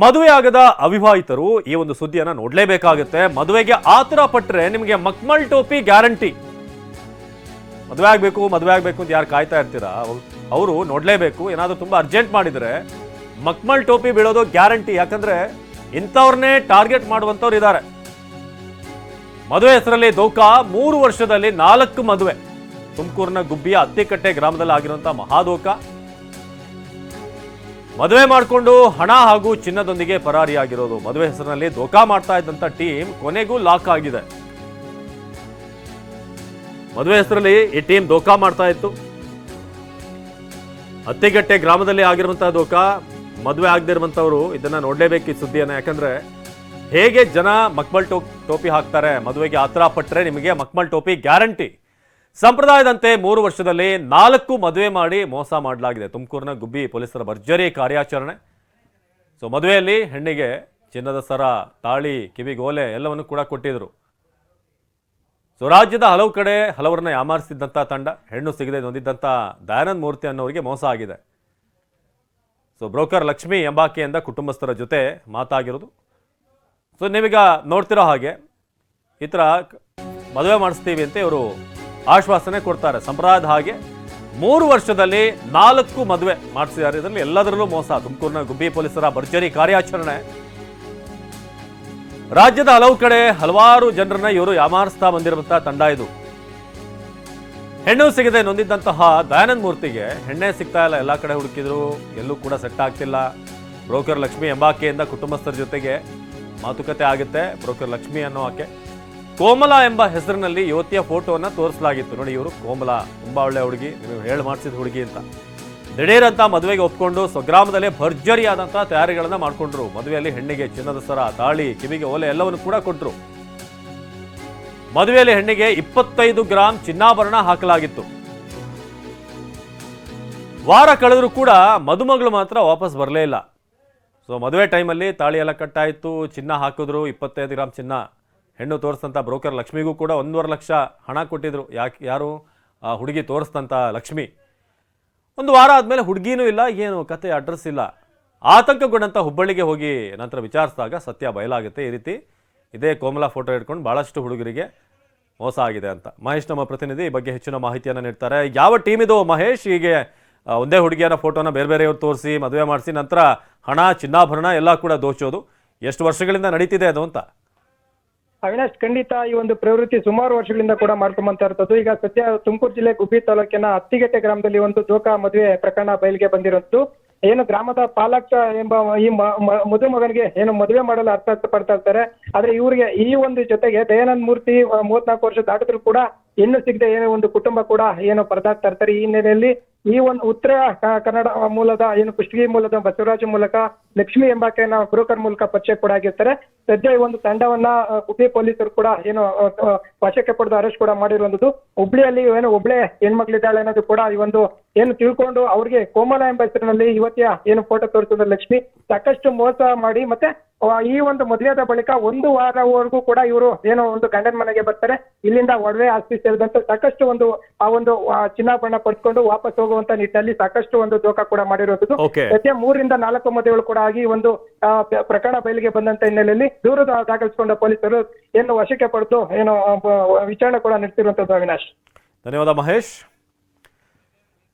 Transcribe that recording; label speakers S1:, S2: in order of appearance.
S1: ಮದುವೆ ಆಗದ ಅವಿವಾಹಿತರು ಈ ಒಂದು ಸುದ್ದಿಯನ್ನ ನೋಡ್ಲೇಬೇಕಾಗುತ್ತೆ. ಮದುವೆಗೆ ಆತರ ಪಟ್ರೆ ನಿಮಗೆ ಮಕ್ಮಲ್ ಟೋಪಿ ಗ್ಯಾರಂಟಿ. ಮದುವೆ ಆಗ್ಬೇಕು ಅಂತ ಯಾರು ಕಾಯ್ತಾ ಇರ್ತೀರಾ, ಅವರು ನೋಡ್ಲೇಬೇಕು. ಏನಾದ್ರೂ ತುಂಬಾ ಅರ್ಜೆಂಟ್ ಮಾಡಿದ್ರೆ ಮಕ್ಮಲ್ ಟೋಪಿ ಬೀಳೋದು ಗ್ಯಾರಂಟಿ. ಯಾಕಂದ್ರೆ ಇಂಥವ್ರನ್ನೇ ಟಾರ್ಗೆಟ್ ಮಾಡುವಂತವ್ರು ಇದ್ದಾರೆ. ಮದುವೆ ಹೆಸರಲ್ಲಿ ದೋಖಾ, 3 ವರ್ಷದಲ್ಲಿ 4 ಮದುವೆ. ತುಮಕೂರಿನ ಗುಬ್ಬಿಯ ಅತ್ತಿಕಟ್ಟೆ ಗ್ರಾಮದಲ್ಲಿ ಆಗಿರುವಂತಹ ಮಹಾದೋಖ. ಮದುವೆ ಮಾಡಿಕೊಂಡು ಹಣ ಹಾಗೂ ಚಿನ್ನದೊಂದಿಗೆ ಪರಾರಿಯಾಗಿರೋದು. ಮದುವೆ ಹೆಸರಿನಲ್ಲಿ ದೋಖಾ ಮಾಡ್ತಾ ಇದ್ದಂತ ಟೀಮ್ ಕೊನೆಗೂ ಲಾಕ್ ಆಗಿದೆ. ಮದುವೆ ಹೆಸರಲ್ಲಿ ಈ ಟೀಮ್ ದೋಖಾ ಮಾಡ್ತಾ ಇತ್ತು. ಅತ್ತಿಗಟ್ಟೆ ಗ್ರಾಮದಲ್ಲಿ ಆಗಿರುವಂತಹ ದೋಖಾ. ಮದುವೆ ಆಗದಿರುವಂತವರು ಇದನ್ನ ನೋಡ್ಲೇಬೇಕು ಈ ಸುದ್ದಿಯನ್ನ. ಯಾಕಂದ್ರೆ ಹೇಗೆ ಜನ ಮಕ್ಮಲ್ ಟೋಪಿ ಹಾಕ್ತಾರೆ, ಮದುವೆಗೆ ಆತರ ಪಟ್ರೆ ನಿಮಗೆ ಮಕ್ಮಲ್ ಟೋಪಿ ಗ್ಯಾರಂಟಿ. ಸಂಪ್ರದಾಯದಂತೆ 3 ವರ್ಷದಲ್ಲಿ 4 ಮದುವೆ ಮಾಡಿ ಮೋಸ ಮಾಡಲಾಗಿದೆ. ತುಮಕೂರಿನ ಗುಬ್ಬಿ ಪೊಲೀಸರ ಭರ್ಜರಿ ಕಾರ್ಯಾಚರಣೆ. ಮದುವೆಯಲ್ಲಿ ಹೆಣ್ಣಿಗೆ ಚಿನ್ನದ ಸರ, ತಾಳಿ, ಕಿವಿಗೋಲೆ ಎಲ್ಲವನ್ನು ಕೂಡ ಕೊಟ್ಟಿದ್ರು. ರಾಜ್ಯದ ಹಲವು ಕಡೆ ಹಲವರನ್ನ ಯಾಮಾರಿಸಿದ್ದಂಥ ತಂಡ, ಹೆಣ್ಣು ಸಿಗದೆ ನೊಂದಿದ್ದಂಥ ದಯಾನಂದ ಮೂರ್ತಿ ಅನ್ನೋರಿಗೆ ಮೋಸ ಆಗಿದೆ. ಬ್ರೋಕರ್ ಲಕ್ಷ್ಮಿ ಎಂಬಾಕೆಯಿಂದ ಕುಟುಂಬಸ್ಥರ ಜೊತೆ ಮಾತಾಗಿರೋದು. ನೀವೀಗ ನೋಡ್ತಿರೋ ಹಾಗೆ ಈ ಥರ ಮದುವೆ ಮಾಡಿಸ್ತೀವಿ ಅಂತ ಇವರು ಆಶ್ವಾಸನೆ ಕೊಡ್ತಾರೆ. ಸಂಪ್ರದಾಯದ ಹಾಗೆ 3 ವರ್ಷದಲ್ಲಿ 4 ಮದುವೆ ಮಾಡಿಸಿದ್ದಾರೆ. ಇದರಲ್ಲಿ ಎಲ್ಲದರಲ್ಲೂ ಮೋಸ. ತುಮಕೂರಿನ ಗುಬ್ಬಿ ಪೊಲೀಸರ ಭರ್ಜರಿ ಕಾರ್ಯಾಚರಣೆ. ರಾಜ್ಯದ ಹಲವು ಕಡೆ ಹಲವಾರು ಜನರನ್ನ ಇವರು ಯಾಮಾರಿಸ್ತಾ ಬಂದಿರುವಂತಹ ತಂಡ ಇದು. ಹೆಣ್ಣು ಸಿಗದೆ ನೊಂದಿದ್ದಂತಹ ದಯಾನಂದ ಮೂರ್ತಿಗೆ ಹೆಣ್ಣೆ ಸಿಗ್ತಾ ಇಲ್ಲ. ಎಲ್ಲಾ ಕಡೆ ಹುಡುಕಿದ್ರು, ಎಲ್ಲೂ ಕೂಡ ಸೆಟ್ ಆಗ್ತಿಲ್ಲ. ಬ್ರೋಕರ್ ಲಕ್ಷ್ಮಿ ಎಂಬಾಕೆಯಿಂದ ಕುಟುಂಬಸ್ಥರ ಜೊತೆಗೆ ಮಾತುಕತೆ ಆಗುತ್ತೆ. ಬ್ರೋಕರ್ ಲಕ್ಷ್ಮಿ ಅನ್ನೋ ಆಕೆ ಕೋಮಲಾ ಎಂಬ ಹೆಸರಿನಲ್ಲಿ ಯುವತಿಯ ಫೋಟೋವನ್ನ ತೋರಿಸಲಾಗಿತ್ತು. ನೋಡಿ, ಇವರು ಕೋಮಲಾ ತುಂಬಾ ಒಳ್ಳೆ ಹುಡುಗಿ, ನೀವು ಹೇಳಿ ಮಾಡಿಸಿದ ಹುಡುಗಿ ಅಂತ. ದಿಢೀರಂತ ಮದುವೆಗೆ ಒಪ್ಕೊಂಡು ಸ್ವಗ್ರಾಮದಲ್ಲೇ ಭರ್ಜರಿಯಾದಂತಹ ತಯಾರಿಗಳನ್ನ ಮಾಡ್ಕೊಂಡ್ರು. ಮದುವೆಯಲ್ಲಿ ಹೆಣ್ಣಿಗೆ ಚಿನ್ನದ ಸರ, ತಾಳಿ, ಕಿವಿಗೆ ಓಲೆ ಎಲ್ಲವನ್ನು ಕೂಡ ಕೊಟ್ರು. ಮದುವೆಯಲ್ಲಿ ಹೆಣ್ಣಿಗೆ 25 ಗ್ರಾಂ ಚಿನ್ನಾಭರಣ ಹಾಕಲಾಗಿತ್ತು. ವಾರ ಕಳೆದರೂ ಕೂಡ ಮದುಮಗಳು ಮಾತ್ರ ವಾಪಸ್ ಬರಲೇ ಇಲ್ಲ. ಮದುವೆ ಟೈಮಲ್ಲಿ ತಾಳಿ ಎಲ್ಲ ಕಟ್ಟಾಯಿತು, ಚಿನ್ನ ಹಾಕಿದ್ರು. 25 ಗ್ರಾಂ ಚಿನ್ನ ಹೆಣ್ಣು ತೋರಿಸ್ತಂತ ಬ್ರೋಕರ್ ಲಕ್ಷ್ಮಿಗೂ ಕೂಡ 1.5 ಲಕ್ಷ ಹಣ ಕೊಟ್ಟಿದ್ರು. ಯಾರು ಆ ಹುಡುಗಿ ತೋರಿಸ್ತಂತ ಲಕ್ಷ್ಮಿ. ಒಂದು ವಾರ ಆದ್ಮೇಲೆ ಹುಡುಗಿನೂ ಇಲ್ಲ, ಏನು ಕತೆ, ಅಡ್ರೆಸ್ ಇಲ್ಲ. ಆತಂಕಗೊಂಡಂತ ಹುಬ್ಬಳ್ಳಿಗೆ ಹೋಗಿ ನಂತರ ವಿಚಾರಿಸಿದಾಗ ಸತ್ಯ ಬಯಲಾಗುತ್ತೆ. ಈ ರೀತಿ ಇದೇ ಕೋಮಲಾ ಫೋಟೋ ಇಟ್ಕೊಂಡು ಬಹಳಷ್ಟು ಹುಡುಗರಿಗೆ ಮೋಸ ಆಗಿದೆ ಅಂತ. ಮಹೇಶ್ ನಮ್ಮ ಪ್ರತಿನಿಧಿ ಈ ಬಗ್ಗೆ ಹೆಚ್ಚಿನ ಮಾಹಿತಿಯನ್ನು ನೀಡ್ತಾರೆ. ಯಾವ ಟೀಮ್ ಇದು ಮಹೇಶ್? ಹೀಗೆ ಒಂದೇ ಹುಡುಗಿಯರ ಫೋಟೋನ ಬೇರೆ ಬೇರೆಯವ್ರು ತೋರಿಸಿ ಮದುವೆ ಮಾಡಿಸಿ ನಂತರ ಹಣ, ಚಿನ್ನಾಭರಣ ಎಲ್ಲ ಕೂಡ ದೋಚೋದು ಎಷ್ಟು ವರ್ಷಗಳಿಂದ ನಡೀತಿದೆ ಅದು ಅಂತ?
S2: ಅವಿನಾಶ್, ಖಂಡಿತ ಈ ಒಂದು ಪ್ರವೃತ್ತಿ ಸುಮಾರು ವರ್ಷಗಳಿಂದ ಕೂಡ ಮಾಡ್ಕೊಂಬಂತ ಇರ್ತದ್ದು. ಈಗ ಸದ್ಯ ತುಮಕೂರು ಜಿಲ್ಲೆ ಗುಬ್ಬಿ ತಾಲೂಕಿನ ಅತ್ತಿಗಟ್ಟೆ ಗ್ರಾಮದಲ್ಲಿ ಒಂದು ದೋಖಾ ಮದುವೆ ಪ್ರಕರಣ ಬಯಲಿಗೆ ಬಂದಿರೋದು. ಏನು ಗ್ರಾಮದ ಪಾಲಕ ಎಂಬ ಈ ಮದುಮಗನಿಗೆ ಏನು ಮದುವೆ ಮಾಡಲು ಅರ್ಥ ಪಡ್ತಾ ಇರ್ತಾರೆ. ಆದ್ರೆ ಇವರಿಗೆ ಈ ಒಂದು ಜೊತೆಗೆ ದಯಾನಂದ ಮೂರ್ತಿ 34 ವರ್ಷ ದಾಟಿದ್ರು ಕೂಡ ಹೆಣ್ಣು ಸಿಗದೆ ಏನೋ ಒಂದು ಕುಟುಂಬ ಕೂಡ ಏನು ಪರದಾಡ್ತಾ ಇರ್ತಾರೆ. ಈ ಹಿನ್ನೆಲೆಯಲ್ಲಿ ಈ ಒಂದು ಉತ್ತರ ಕನ್ನಡ ಮೂಲದ ಏನು ಕುಷ್ಟಗಿ ಮೂಲದ ಬಸವರಾಜ ಮೂಲಕ ಲಕ್ಷ್ಮಿ ಎಂಬಾಕೆಯನ್ನ ಬ್ರೋಕರ್ ಮೂಲಕ ಪರಿಚಯ ಕೂಡ ಆಗಿರ್ತಾರೆ. ಸದ್ಯ ಈ ಒಂದು ತಂಡವನ್ನ ಗುಬ್ಬಿ ಪೊಲೀಸರು ಕೂಡ ಏನು ವಶಕ್ಕೆ ಪಡೆದು ಅರೆಸ್ಟ್ ಕೂಡ ಮಾಡಿರುವಂತದ್ದು. ಹುಬ್ಳಿಯಲ್ಲಿ ಏನು ಒಬ್ಳೆ ಹೆಣ್ಮಕ್ಳಿದ್ದಾಳೆ ಅನ್ನೋದು ಕೂಡ ಈ ಒಂದು ಏನು ತಿಳ್ಕೊಂಡು ಅವ್ರಿಗೆ ಕೋಮಲಾ ಎಂಬ ಹೆಸರಿನಲ್ಲಿ ಯುವತಿಯ ಏನು ಫೋಟೋ ತೋರಿಸಿದ ಲಕ್ಷ್ಮಿ ಸಾಕಷ್ಟು ಮೋಸ ಮಾಡಿ ಮತ್ತೆ ಈ ಒಂದು ಮದುವೆಯಾದ ಬಳಿಕ 1 ವಾರವರೆಗೂ ಕೂಡ ಇವರು ಏನೋ ಒಂದು ಗಂಡನ ಮನೆಗೆ ಬರ್ತಾರೆ. ಇಲ್ಲಿಂದ ಒಡವೆ, ಆಸ್ತಿ ಸೇರಿದಂತೆ ಸಾಕಷ್ಟು ಒಂದು ಚಿನ್ನಾಭರಣ ಪಡ್ಕೊಂಡು ವಾಪಸ್ ಹೋಗುವಂತ ನಿಟ್ಟಿನಲ್ಲಿ ಸಾಕಷ್ಟು ಒಂದು ದೋಖಾ ಕೂಡ ಮಾಡಿರೋದು. ಸದ್ಯ 3 ರಿಂದ 4 ಮದುವೆಗಳು ಕೂಡ ಆಗಿ ಒಂದು ಪ್ರಕರಣ ಬಯಲಿಗೆ ಬಂದಂತ ಹಿನ್ನೆಲೆಯಲ್ಲಿ ದೂರು ದಾಖಲಿಸಿಕೊಂಡ ಪೊಲೀಸರು ಏನು ವಶಕ್ಕೆ ಪಡೆದು ಏನು ವಿಚಾರಣೆ ಕೂಡ ನಡೆಸಿರುವಂತದ್ದು. ಅವಿನಾಶ್,
S1: ಧನ್ಯವಾದ ಮಹೇಶ್.